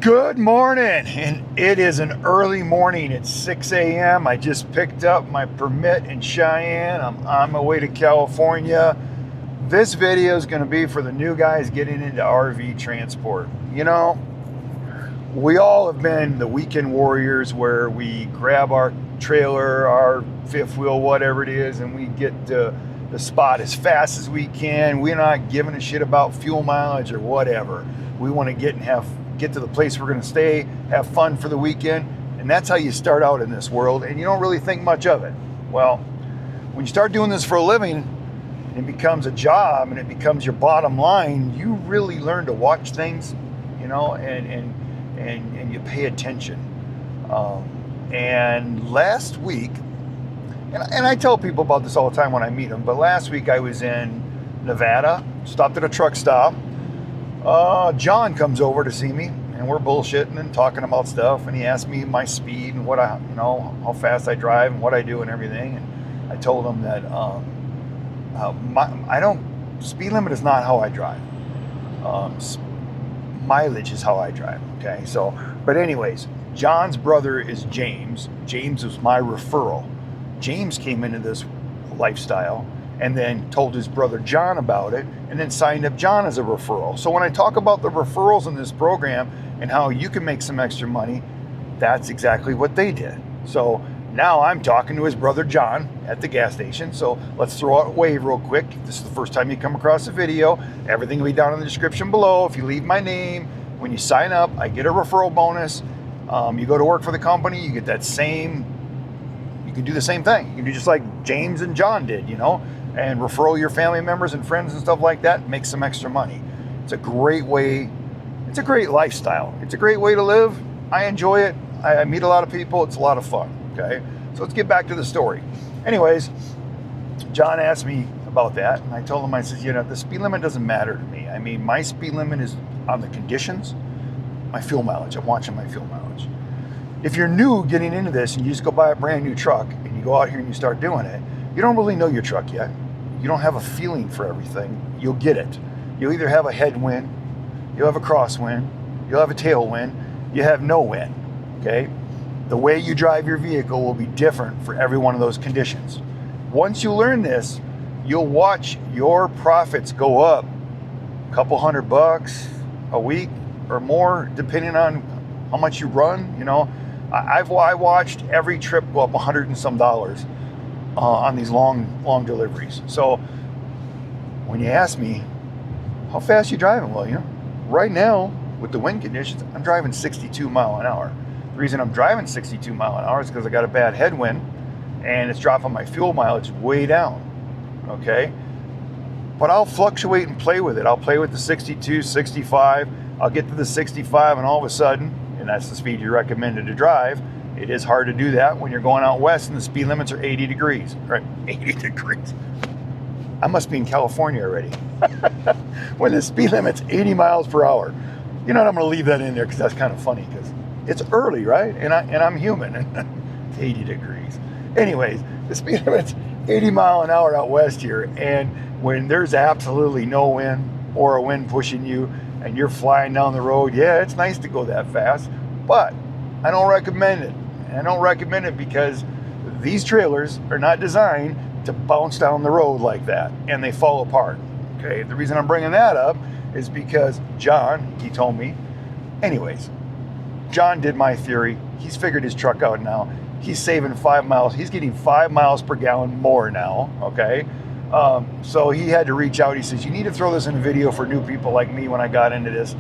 Good morning, and it is an early morning. It's 6 a.m. I just picked up my permit in Cheyenne. I'm on my way to California. This video is going to be for the new guys getting into RV transport. You know, we all have been the weekend warriors where we grab our trailer, our fifth wheel, whatever it is, and we get to the spot as fast as we can. We're not giving a shit about fuel mileage or whatever. We want to get to the place we're going to stay, have fun for the weekend, and that's how you start out in this world, and you don't really think much of it. Well, when you start doing this for a living, and it becomes a job and it becomes your bottom line, you really learn to watch things, you know, and you pay attention. And last week, and I tell people about this all the time when I meet them, but last week I was in Nevada, stopped at a truck stop. John comes over to see me, and we're bullshitting and talking about stuff, and he asked me my speed and how fast I drive and what I do and everything, and I told him that speed limit is not how I drive. Mileage is how I drive, okay? So, but anyways, John's brother is James. James was my referral. James came into this lifestyle and then told his brother John about it, and then signed up John as a referral. So when I talk about the referrals in this program and how you can make some extra money, that's exactly what they did. So now I'm talking to his brother John at the gas station. So let's throw out a wave real quick. If this is the first time you come across the video, everything will be down in the description below. If you leave my name, when you sign up, I get a referral bonus. You go to work for the company, you get that same, you can do the same thing. You can do just like James and John did, you know, and referral your family members and friends and stuff like that, make some extra money. It's a great way, it's a great lifestyle. It's a great way to live. I enjoy it. I meet a lot of people. It's a lot of fun, okay? So let's get back to the story. Anyways, John asked me about that, and I told him, I said, you know, the speed limit doesn't matter to me. I mean, my speed limit is on the conditions, my fuel mileage. I'm watching my fuel mileage. If you're new getting into this and you just go buy a brand new truck and you go out here and you start doing it, you don't really know your truck yet. You don't have a feeling for everything. You'll get it. You'll either have a headwind, you'll have a crosswind, you'll have a tailwind, you have no wind, okay? The way you drive your vehicle will be different for every one of those conditions. Once you learn this, you'll watch your profits go up a couple $100 a week or more, depending on how much you run. You know, I watched every trip go up $100 and some on these long deliveries. So when you ask me, how fast you driving? Well, you know, right now with the wind conditions, I'm driving 62 mile an hour. The reason I'm driving 62 mile an hour is because I got a bad headwind and it's dropping my fuel mileage way down, okay? But I'll fluctuate and play with it. I'll play with the 62, 65. I'll get to the 65 and all of a sudden, and that's the speed you're recommended to drive, it is hard to do that when you're going out west and the speed limits are 80 degrees, right? 80 degrees. I must be in California already. When the speed limit's 80 miles per hour. You know what, I'm gonna leave that in there because that's kind of funny because it's early, right? And I'm human, and 80 degrees. Anyways, the speed limit's 80 mile an hour out west here, and when there's absolutely no wind or a wind pushing you and you're flying down the road, yeah, it's nice to go that fast, but I don't recommend it. I don't recommend it because these trailers are not designed to bounce down the road like that, and they fall apart, okay? The reason I'm bringing that up is because John, he told me, anyways, John did my theory. He's figured his truck out now. He's saving 5 miles. He's getting 5 miles per gallon more now, okay? So he had to reach out. He says, you need to throw this in a video for new people like me when I got into this.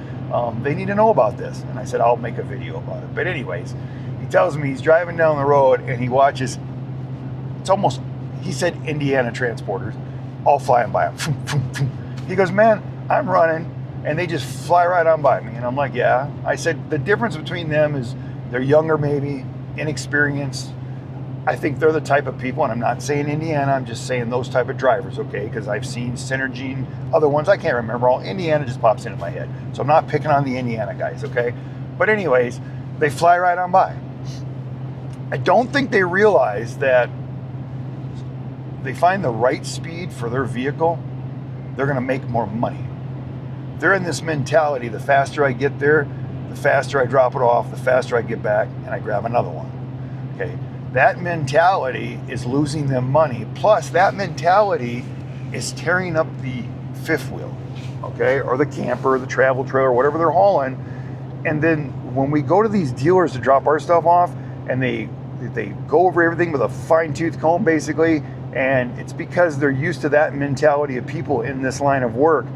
They need to know about this. And I said, I'll make a video about it. But anyways, he tells me he's driving down the road and he watches, it's almost, he said Indiana transporters, all flying by him. He goes, man, I'm running and they just fly right on by me. And I'm like, yeah. I said, the difference between them is they're younger maybe, inexperienced. I think they're the type of people, and I'm not saying Indiana, I'm just saying those type of drivers, okay? Because I've seen Synergy and other ones, I can't remember all. Indiana just pops into my head. So I'm not picking on the Indiana guys, okay? But anyways, they fly right on by. I don't think they realize that they find the right speed for their vehicle, they're gonna make more money. They're in this mentality, the faster I get there, the faster I drop it off, the faster I get back and I grab another one. Okay, that mentality is losing them money. Plus, that mentality is tearing up the fifth wheel, okay, or the camper, the travel trailer, whatever they're hauling. And then when we go to these dealers to drop our stuff off, and they go over everything with a fine-tooth comb, basically, and it's because they're used to that mentality of people in this line of work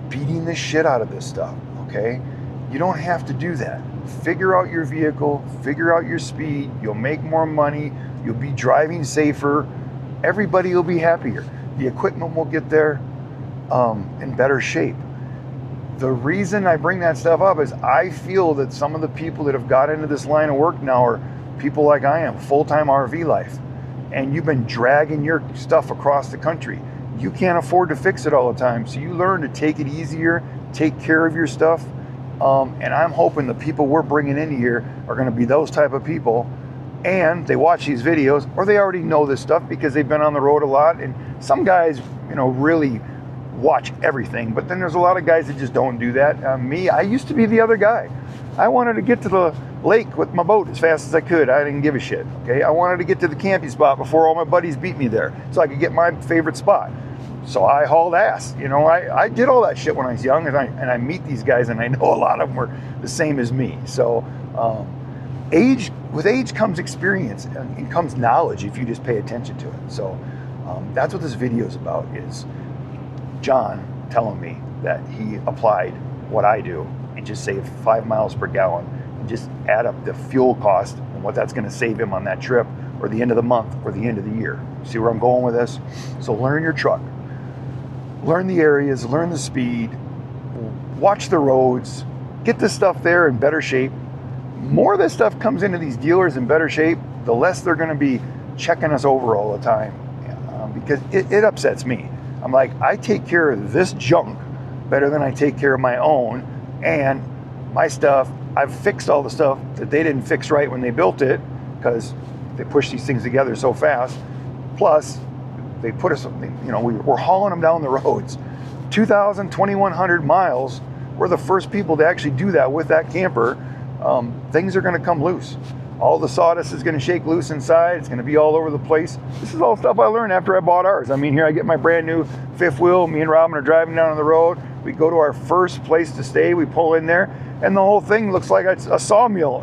beating the shit out of this stuff, okay? You don't have to do that. Figure out your vehicle, figure out your speed, you'll make more money, you'll be driving safer, everybody will be happier. The equipment will get there in better shape. The reason I bring that stuff up is I feel that some of the people that have got into this line of work now are people like I am, full-time RV life, and you've been dragging your stuff across the country. You can't afford to fix it all the time, so you learn to take it easier, take care of your stuff. And I'm hoping the people we're bringing in here are going to be those type of people, and they watch these videos, or they already know this stuff because they've been on the road a lot. And some guys, really watch everything, but then there's a lot of guys that just don't do that. Me, I used to be the other guy. I wanted to get to the lake with my boat as fast as I could. I didn't give a shit, okay? I wanted to get to the camping spot before all my buddies beat me there so I could get my favorite spot. So I hauled ass, I did all that shit when I was young, and I meet these guys, and I know a lot of them were the same as me. So with age comes experience and comes knowledge if you just pay attention to it. So that's what this video is about, is John telling me that he applied what I do and just saved 5 miles per gallon, and just add up the fuel cost and what that's going to save him on that trip, or the end of the month, or the end of the year. See where I'm going with this? So learn your truck. Learn the areas, learn the speed, watch the roads, get this stuff there in better shape. More of this stuff comes into these dealers in better shape, the less they're going to be checking us over all the time, because it upsets me. I'm like, I take care of this junk better than I take care of my own, and my stuff, I've fixed all the stuff that they didn't fix right when they built it, because they push these things together so fast. Plus, they put us, we're hauling them down the roads. 2,000, 2,100 miles. We're the first people to actually do that with that camper. Things are going to come loose. All the sawdust is going to shake loose inside. It's going to be all over the place. This is all stuff I learned after I bought ours. I mean, here I get my brand new fifth wheel. Me and Robin are driving down on the road. We go to our first place to stay. We pull in there, and the whole thing looks like it's a sawmill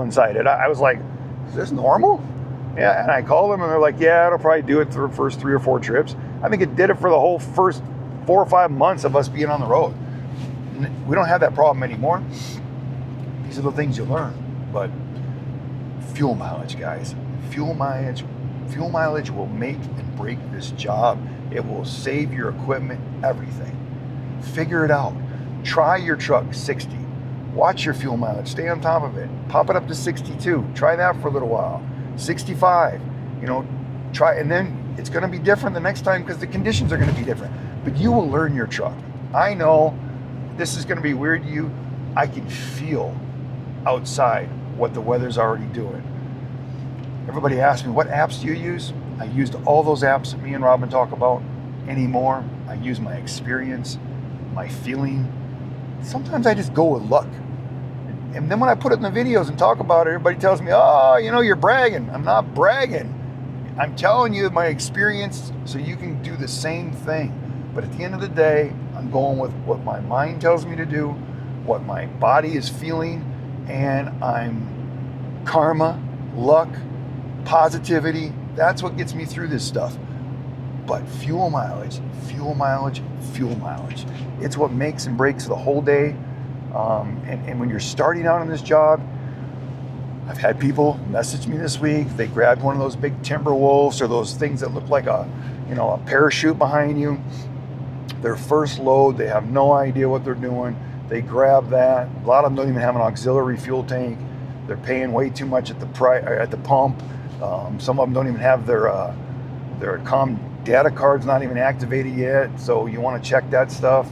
inside it. I was like, is this normal? Yeah, and I called them, and they're like, yeah, it'll probably do it for the first 3 or 4 trips. I think it did it for the whole first 4 or 5 months of us being on the road. We don't have that problem anymore. These are the things you learn. But fuel mileage, guys. Fuel mileage will make and break this job. It will save your equipment, everything. Figure it out. Try your truck 60. Watch your fuel mileage. Stay on top of it. Pop it up to 62. Try that for a little while. 65, try, and then it's going to be different the next time because the conditions are going to be different. But you will learn your truck. I know this is going to be weird to you. I can feel outside what the weather's already doing. Everybody asks me, what apps do you use? I used all those apps that me and Robin talk about anymore. I use my experience, my feeling. Sometimes I just go with luck. And then when I put it in the videos and talk about it, everybody tells me, oh, you're bragging. I'm not bragging. I'm telling you my experience so you can do the same thing. But at the end of the day, I'm going with what my mind tells me to do, what my body is feeling, and I'm karma, luck, positivity. That's what gets me through this stuff. But fuel mileage. It's what makes and breaks the whole day. And when you're starting out on this job, I've had people message me this week. They grabbed one of those big Timberwolves, or those things that look like a parachute behind you. Their first load, they have no idea what they're doing. They grab that. A lot of them don't even have an auxiliary fuel tank. They're paying way too much at the pump. Some of them don't even have their com data card's not even activated yet. So you want to check that stuff.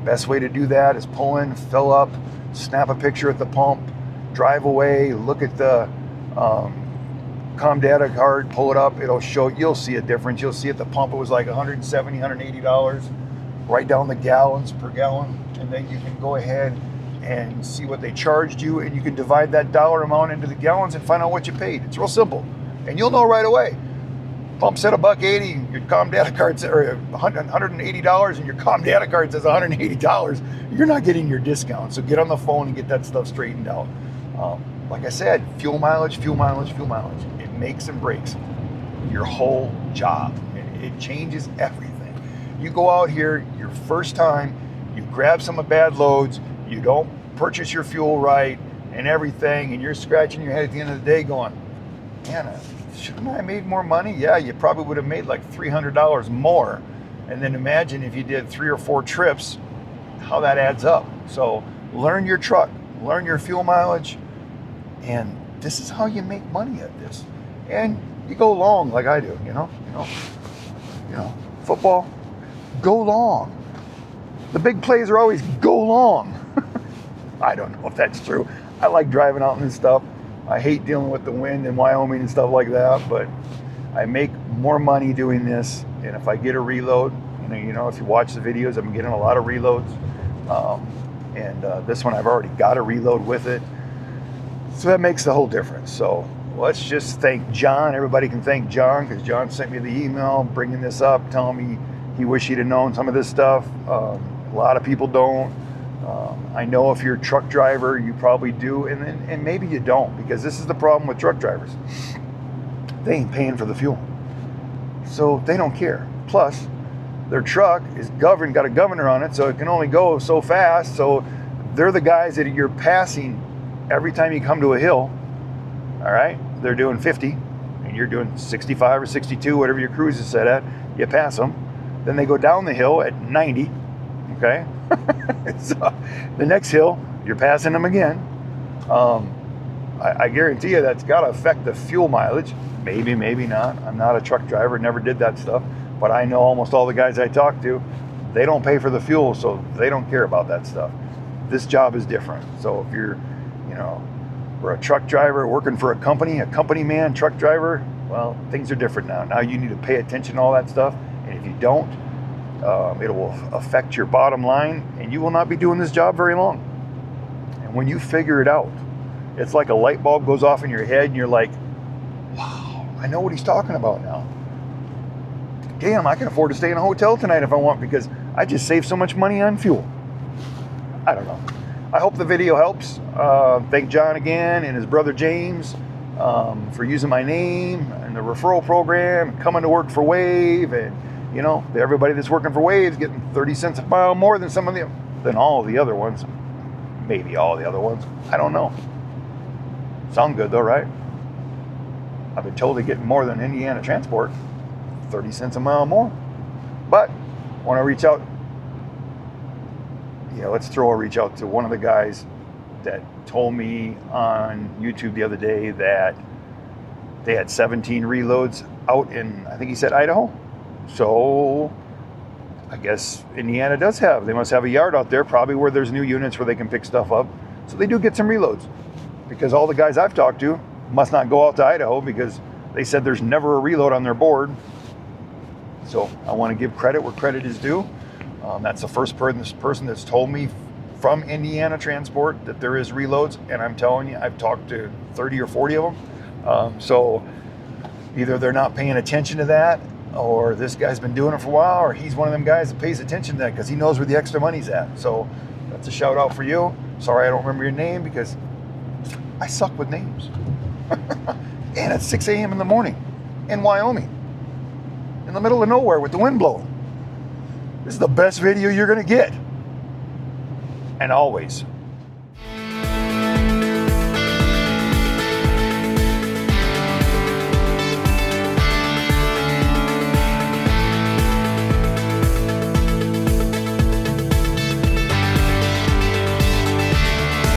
Best way to do that is pull in, fill up, snap a picture at the pump, drive away, look at the com data card, pull it up. It'll show, you'll see a difference. You'll see at the pump it was like $170, $180. Write down the gallons per gallon, and then you can go ahead and see what they charged you, and you can divide that dollar amount into the gallons and find out what you paid. It's real simple, and you'll know right away. Pump said $1.80, your COM data card said, or $180, and your COM data card says $180. You're not getting your discount, so get on the phone and get that stuff straightened out. Like I said, fuel mileage. It makes and breaks your whole job. It changes everything. You go out here your first time, you grab some of bad loads, you don't purchase your fuel right and everything, and you're scratching your head at the end of the day going, man, shouldn't I have made more money? Yeah, you probably would have made like $300 more. And then imagine if you did 3 or 4 trips, how that adds up. So learn your truck, learn your fuel mileage, and this is how you make money at this. And you go long like I do, you know, football, go long. The big plays are always go long. I don't know if that's true. I like driving out and stuff. I hate dealing with the wind in Wyoming and stuff like that, but I make more money doing this. And if I get a reload, you know, if you watch the videos, I'm getting a lot of reloads. This one I've already got a reload with it. So that makes the whole difference. So let's just thank John. Everybody can thank John, because John sent me the email bringing this up, telling me he wished he'd have known some of this stuff. A lot of people don't. I know if you're a truck driver, you probably do, and maybe you don't, because this is the problem with truck drivers. They ain't paying for the fuel, so they don't care. Plus, their truck is governed, got a governor on it, so it can only go so fast. So they're the guys that you're passing every time you come to a hill. All right, they're doing 50, and you're doing 65 or 62, whatever your cruise is set at. You pass them, then they go down the hill at 90. Okay, so the next hill, you're passing them again. I guarantee you that's got to affect the fuel mileage. Maybe, maybe not. I'm not a truck driver, never did that stuff. But I know almost all the guys I talk to, they don't pay for the fuel, so they don't care about that stuff. This job is different. So if you're, we're a truck driver working for a company man, truck driver, well, things are different now. Now you need to pay attention to all that stuff. And if you don't, it will affect your bottom line, and you will not be doing this job very long. And when you figure it out, it's like a light bulb goes off in your head, and you're like, wow, I know what he's talking about now. Damn, I can afford to stay in a hotel tonight if I want, because I just saved so much money on fuel. I don't know. I hope the video helps. Thank John again and his brother James for using my name and the referral program, coming to work for Wave, and everybody that's working for Wave is getting 30 cents a mile more than than all of the other ones. Maybe all the other ones. I don't know. Sound good though, right? I've been told they get more than Indiana Transport, 30 cents a mile more. But want to reach out. Let's throw a reach out to one of the guys that told me on YouTube the other day that they had 17 reloads out in, I think he said Idaho. So I guess Indiana they must have a yard out there, probably where there's new units where they can pick stuff up. So they do get some reloads, because all the guys I've talked to must not go out to Idaho, because they said there's never a reload on their board. So I want to give credit where credit is due. That's the first person that's told me from Indiana Transport that there is reloads, and I'm telling you, I've talked to 30 or 40 of them. So either they're not paying attention to that, or this guy's been doing it for a while, or he's one of them guys that pays attention to that because he knows where the extra money's at. So that's a shout out for you. Sorry I don't remember your name, because I suck with names. And it's 6 a.m. in the morning in Wyoming, in the middle of nowhere with the wind blowing. This is the best video you're going to get. And always,